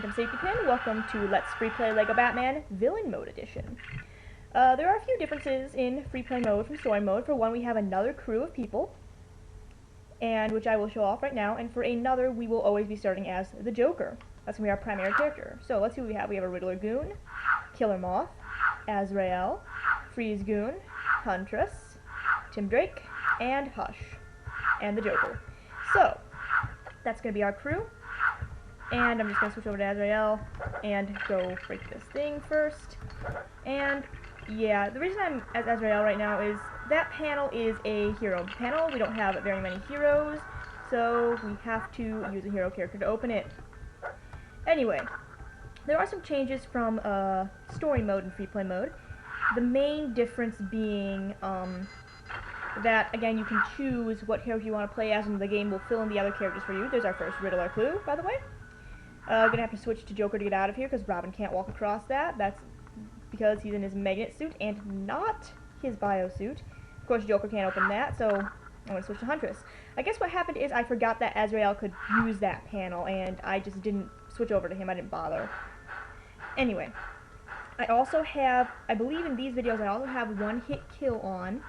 Random Safety Pin. Welcome to Let's Freeplay LEGO Batman Villain Mode Edition. There are a few differences in Freeplay mode from Story mode. For one, we have another crew of people, and which I will show off right now, and for another, we will always be starting as the Joker. That's going to be our primary character. So let's see what we have. We have a Riddler Goon, Killer Moth, Azrael, Freeze Goon, Huntress, Tim Drake, and Hush, and the Joker. So, that's going to be our crew. And I'm just going to switch over to Azrael and go break this thing first. And yeah, the reason I'm as Azrael right now is that panel is a hero panel. We don't have very many heroes, so we have to use a hero character to open it. Anyway, there are some changes from story mode and Freeplay mode. The main difference being that, again, you can choose what character you want to play as, and the game will fill in the other characters for you. There's our first Riddler clue, by the way. Gonna have to switch to Joker to get out of here because Robin can't walk across that. That's because he's in his magnet suit and not his bio suit. Of course, Joker can't open that, so I'm gonna switch to Huntress. I guess what happened is I forgot that Azrael could use that panel, and I just didn't switch over to him. I didn't bother. Anyway, I also have, I believe in these videos, I also have one hit kill on.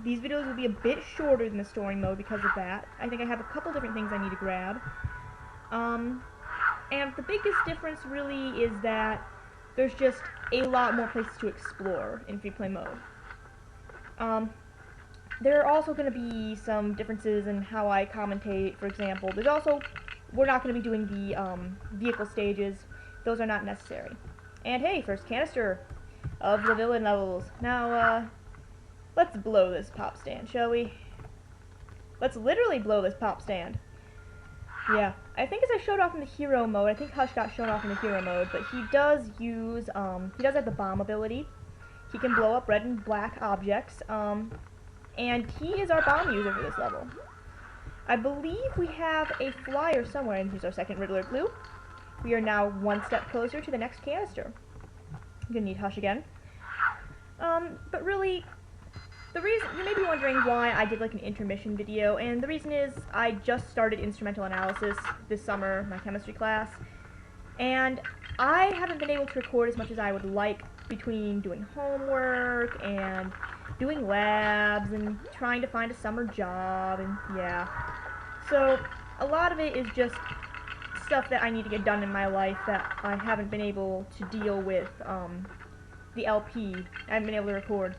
These videos will be a bit shorter than the story mode because of that. I think I have a couple different things I need to grab. And the biggest difference really is that there's just a lot more places to explore in Freeplay mode. There are also going to be some differences in how I commentate, for example. There's also, we're not going to be doing the vehicle stages. Those are not necessary. And hey, first canister of the villain levels. Now, let's blow this pop stand, shall we? Let's literally blow this pop stand. Yeah, I think as I showed off in the hero mode, I think Hush got shown off in the hero mode, but he does use, he does have the bomb ability. He can blow up red and black objects, and he is our bomb user for this level. I believe we have a flyer somewhere, and here's our second Riddler clue. We are now one step closer to the next canister. I'm gonna need Hush again. But really, the reason, you may be wondering why I did like an intermission video, and the reason is I just started instrumental analysis this summer, my chemistry class, and I haven't been able to record as much as I would like between doing homework and doing labs and trying to find a summer job, and yeah. So a lot of it is just stuff that I need to get done in my life that I haven't been able to deal with the LP. I haven't been able to record.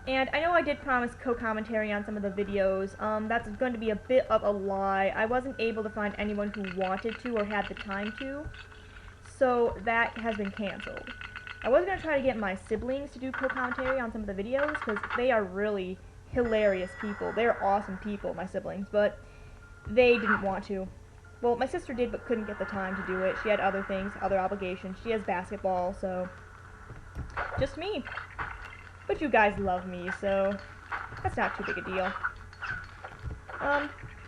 And I know I did promise co-commentary on some of the videos. That's going to be a bit of a lie. I wasn't able to find anyone who wanted to or had the time to, so that has been canceled. I was going to try to get my siblings to do co-commentary on some of the videos, because they are really hilarious people. They're awesome people, my siblings, but they didn't want to. Well, my sister did, but couldn't get the time to do it. She had other things, other obligations. She has basketball, so just me. But you guys love me, so that's not too big a deal.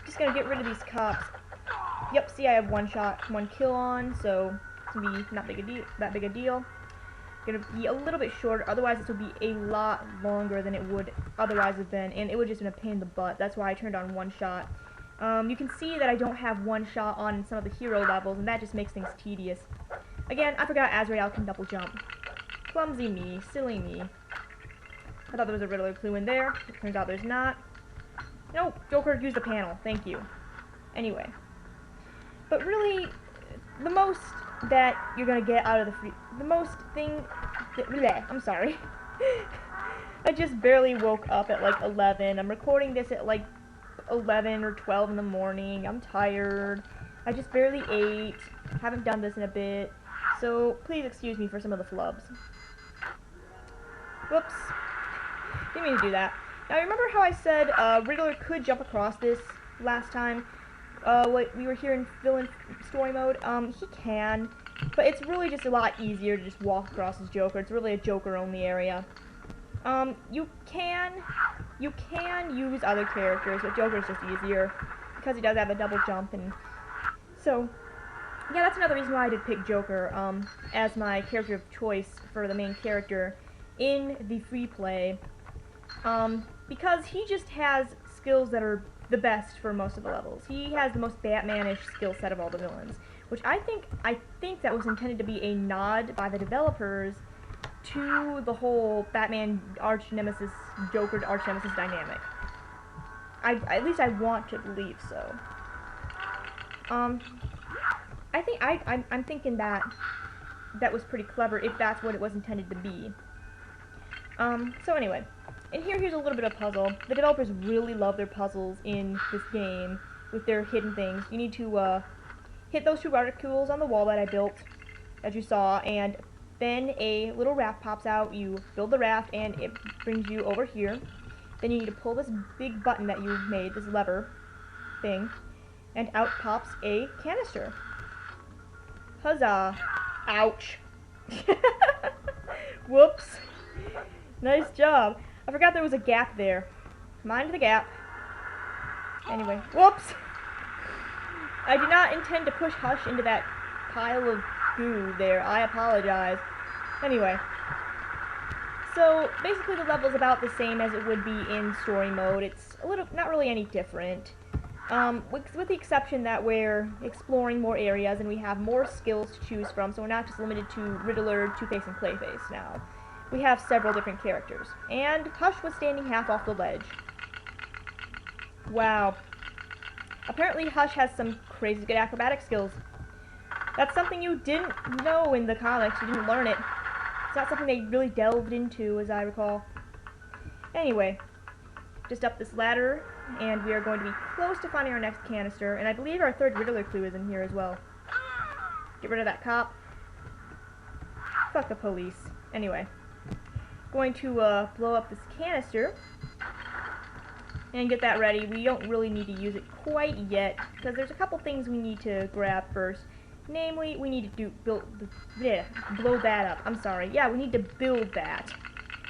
Just gonna get rid of these cops. Yep, see, I have one shot, one kill on, so it's gonna be not that big a deal. Gonna be a little bit shorter, otherwise this would be a lot longer than it would otherwise have been, and it would just been a pain in the butt. That's why I turned on one shot. You can see that I don't have one shot on some of the hero levels, and that just makes things tedious. Again, I forgot Azrael can double jump. Clumsy me, silly me. I thought there was a Riddler clue in there. It turns out there's not. No, Joker used the panel. Thank you. Anyway. But really, the most that you're going to get out of the most thing... Bleh, I'm sorry. I just barely woke up at like 11. I'm recording this at like 11 or 12 in the morning. I'm tired. I just barely ate. Haven't done this in a bit. So please excuse me for some of the flubs. Whoops. Didn't mean to do that. Now, remember how I said Riddler could jump across this last time? We were here in villain story mode. He can, but it's really just a lot easier to just walk across as Joker. It's really a Joker-only area. You can use other characters, but Joker's just easier because he does have a double jump, and so yeah, that's another reason why I did pick Joker as my character of choice for the main character in the free play. Because he just has skills that are the best for most of the levels. He has the most Batman-ish skill set of all the villains, which I think that was intended to be a nod by the developers to the whole Batman arch nemesis, Joker arch nemesis dynamic. At least I want to believe so. I'm thinking that was pretty clever if that's what it was intended to be. So anyway, and here's a little bit of puzzle. The developers really love their puzzles in this game with their hidden things. You need to hit those 2 reticles on the wall that I built, as you saw, and then a little raft pops out. You build the raft, and it brings you over here. Then you need to pull this big button that you made, this lever thing, and out pops a canister. Huzzah! Ouch! Whoops! Nice job. I forgot there was a gap there. Mind the gap. Anyway, whoops! I did not intend to push Hush into that pile of goo there. I apologize. Anyway. So, basically the level's about the same as it would be in story mode. It's not really any different. With the exception that we're exploring more areas and we have more skills to choose from, so we're not just limited to Riddler, Two-Face, and Clayface now. We have several different characters. And Hush was standing half off the ledge. Wow. Apparently Hush has some crazy good acrobatic skills. That's something you didn't know in the comics. You didn't learn it. It's not something they really delved into, as I recall. Anyway, just up this ladder, and we are going to be close to finding our next canister, and I believe our 3rd Riddler clue is in here as well. Get rid of that cop. Fuck the police. Anyway, going to blow up this canister and get that ready. We don't really need to use it quite yet, because there's a couple things we need to grab first. Namely, we need to blow that up. I'm sorry. Yeah, we need to build that.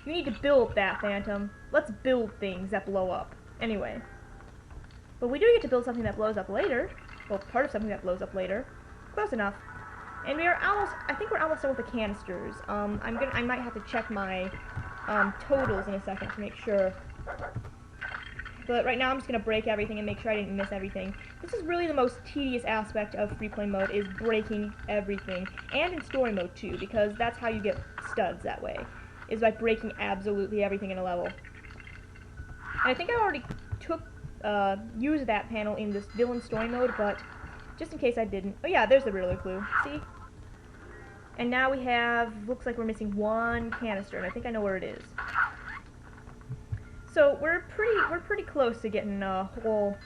You need to build that, Phantom. Let's build things that blow up. Anyway. But we do get to build something that blows up later. Well, part of something that blows up later. Close enough. And we are almost, I think we're almost done with the canisters. I might have to check my totals in a second to make sure. But right now I'm just going to break everything and make sure I didn't miss everything. This is really the most tedious aspect of Freeplay mode, is breaking everything. And in story mode too, because that's how you get studs that way, is by breaking absolutely everything in a level. And I think I already used that panel in this villain story mode, but just in case I didn't. Oh yeah, there's the Riddler clue. See? And now we have, looks like we're missing 1 canister, and I think I know where it is. So we're pretty close to getting a whole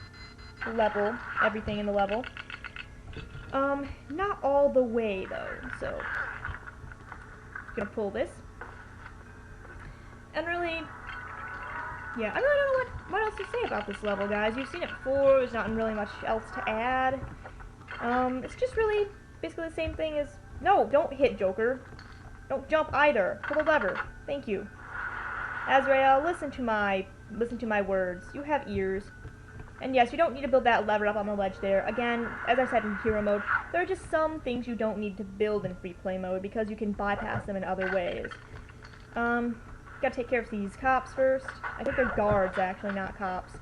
level, everything in the level. Not all the way though. So gonna pull this. And really, yeah, I really don't know what else to say about this level, guys. You've seen it before. There's not really much else to add. It's just really basically the same thing as. No, don't hit Joker. Don't jump either. Pull the lever. Thank you. Azrael, listen to my words. You have ears. And yes, you don't need to build that lever up on the ledge there. Again, as I said in hero mode, there are just some things you don't need to build in free play mode because you can bypass them in other ways. Gotta take care of these cops first. I think they're guards, actually, not cops.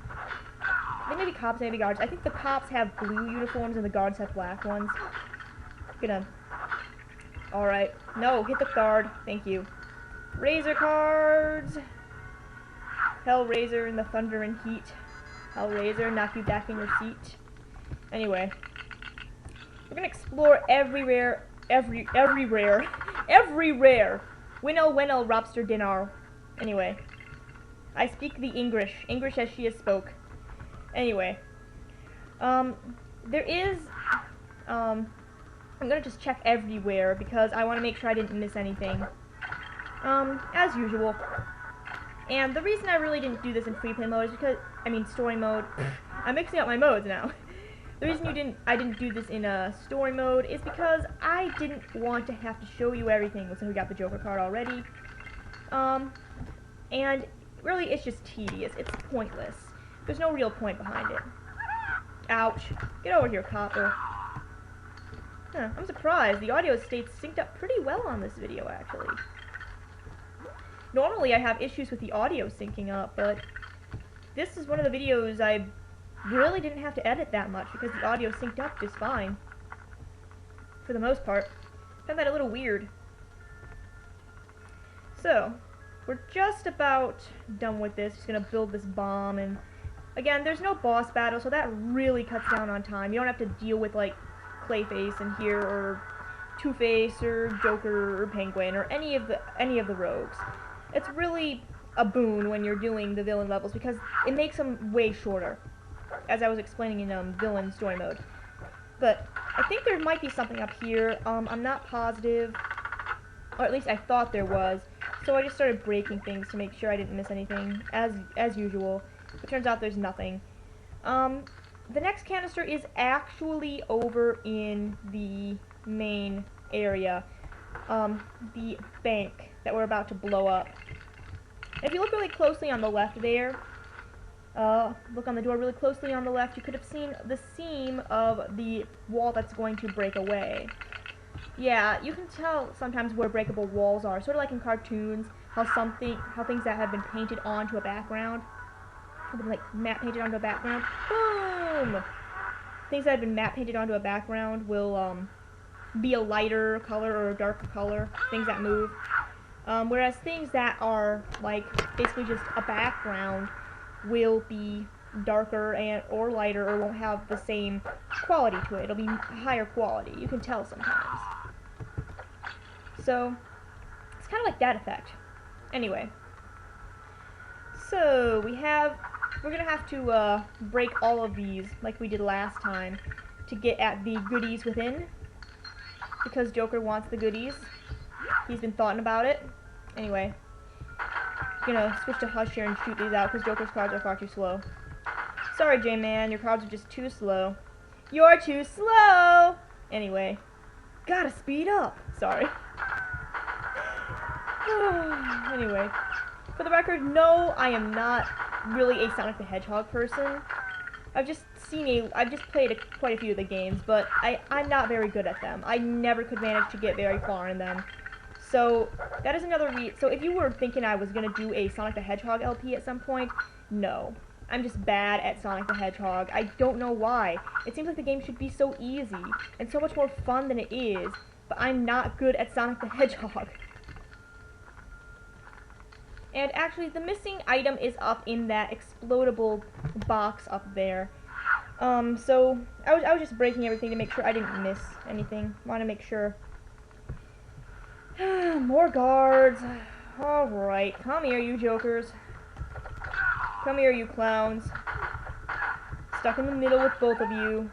They may be cops, maybe guards. I think the cops have blue uniforms and the guards have black ones. Gonna. Alright. No, hit the guard. Thank you. Razor cards! Hellraiser in the thunder and heat. Hellraiser, knock you back in your seat. Anyway. We're gonna explore every rare. Winnow, winnow, robster dinar. Anyway. I speak the English as she is spoke. Anyway. There is, I'm gonna just check everywhere because I want to make sure I didn't miss anything. As usual. And the reason I really didn't do this in free play mode is because, story mode. I'm mixing up my modes now. The reason I didn't do this in story mode is because I didn't want to have to show you everything since we got the Joker card already. And really it's just tedious. It's pointless. There's no real point behind it. Ouch. Get over here, copper. Huh, I'm surprised. The audio stays synced up pretty well on this video, actually. Normally I have issues with the audio syncing up, but this is one of the videos I really didn't have to edit that much because the audio synced up just fine. For the most part. I found that a little weird. So, we're just about done with this. Just gonna build this bomb, and again, there's no boss battle, so that really cuts down on time. You don't have to deal with like Clayface in here, or Two-Face, or Joker, or Penguin, or any of the rogues. It's really a boon when you're doing the villain levels because it makes them way shorter, as I was explaining in villain story mode. But I think there might be something up here. I'm not positive, or at least I thought there was. So I just started breaking things to make sure I didn't miss anything, as usual. It turns out there's nothing. The next canister is actually over in the main area, the bank that we're about to blow up. If you look really closely on the left there, look on the door really closely on the left, you could have seen the seam of the wall that's going to break away. Yeah, you can tell sometimes where breakable walls are, sort of like in cartoons, how things that have been painted onto a background, have been like matte painted onto a background, boom! Things that have been matte painted onto a background will be a lighter color or a darker color, things that move. Whereas things that are like basically just a background will be darker or lighter, or won't have the same quality to it. It'll be higher quality. You can tell sometimes. So it's kind of like that effect. Anyway, so we're gonna have to break all of these like we did last time to get at the goodies within, because Joker wants the goodies. He's been thoughting about it. Anyway, I'm gonna switch to Hush here and shoot these out because Joker's cards are far too slow. Sorry, J-Man, your cards are just too slow. You're too slow! Anyway, gotta speed up. Sorry. Anyway, for the record, no, I am not really a Sonic the Hedgehog person. I've just played quite a few of the games, but I'm not very good at them. I never could manage to get very far in them. So, that is another so if you were thinking I was gonna do a Sonic the Hedgehog LP at some point, no. I'm just bad at Sonic the Hedgehog. I don't know why. It seems like the game should be so easy, and so much more fun than it is, but I'm not good at Sonic the Hedgehog. And actually, the missing item is up in that explodable box up there. So, I was just breaking everything to make sure I didn't miss anything. Want to make sure. More guards. Alright, come here, you jokers. Come here, you clowns. Stuck in the middle with both of you.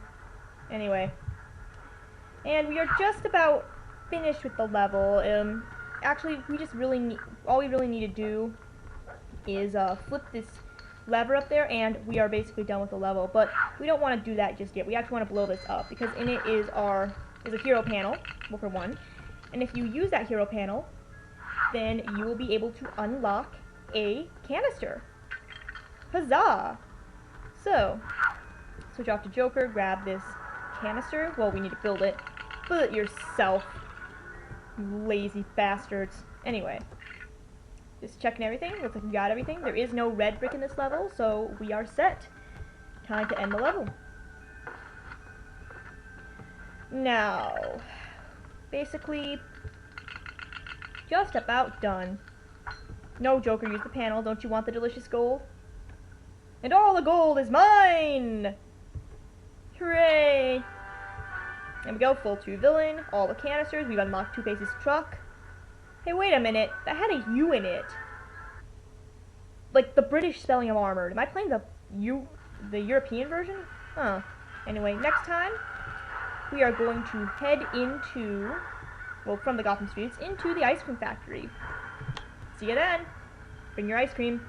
Anyway. And we are just about finished with the level. Actually, all we really need to do is flip this lever up there, and we are basically done with the level. But we don't want to do that just yet. We actually want to blow this up, because in it is a hero panel, well, for one. And if you use that hero panel, then you will be able to unlock a canister. Huzzah! So, switch off to Joker, grab this canister. Well, we need to build it. Build it yourself, lazy bastards. Anyway, just checking everything. Looks like we got everything. There is no red brick in this level, so we are set. Time to end the level. Now, basically, just about done. No, Joker, use the panel. Don't you want the delicious gold? And all the gold is mine! Hooray! There we go, full 2 villain, all the canisters, we've unlocked Two-Face's truck. Hey, wait a minute, that had a U in it. Like, the British spelling of armored. Am I playing the European version? Huh. Anyway, next time, we are going to head into, well, from the Gotham streets, into the ice cream factory. See you then! Bring your ice cream.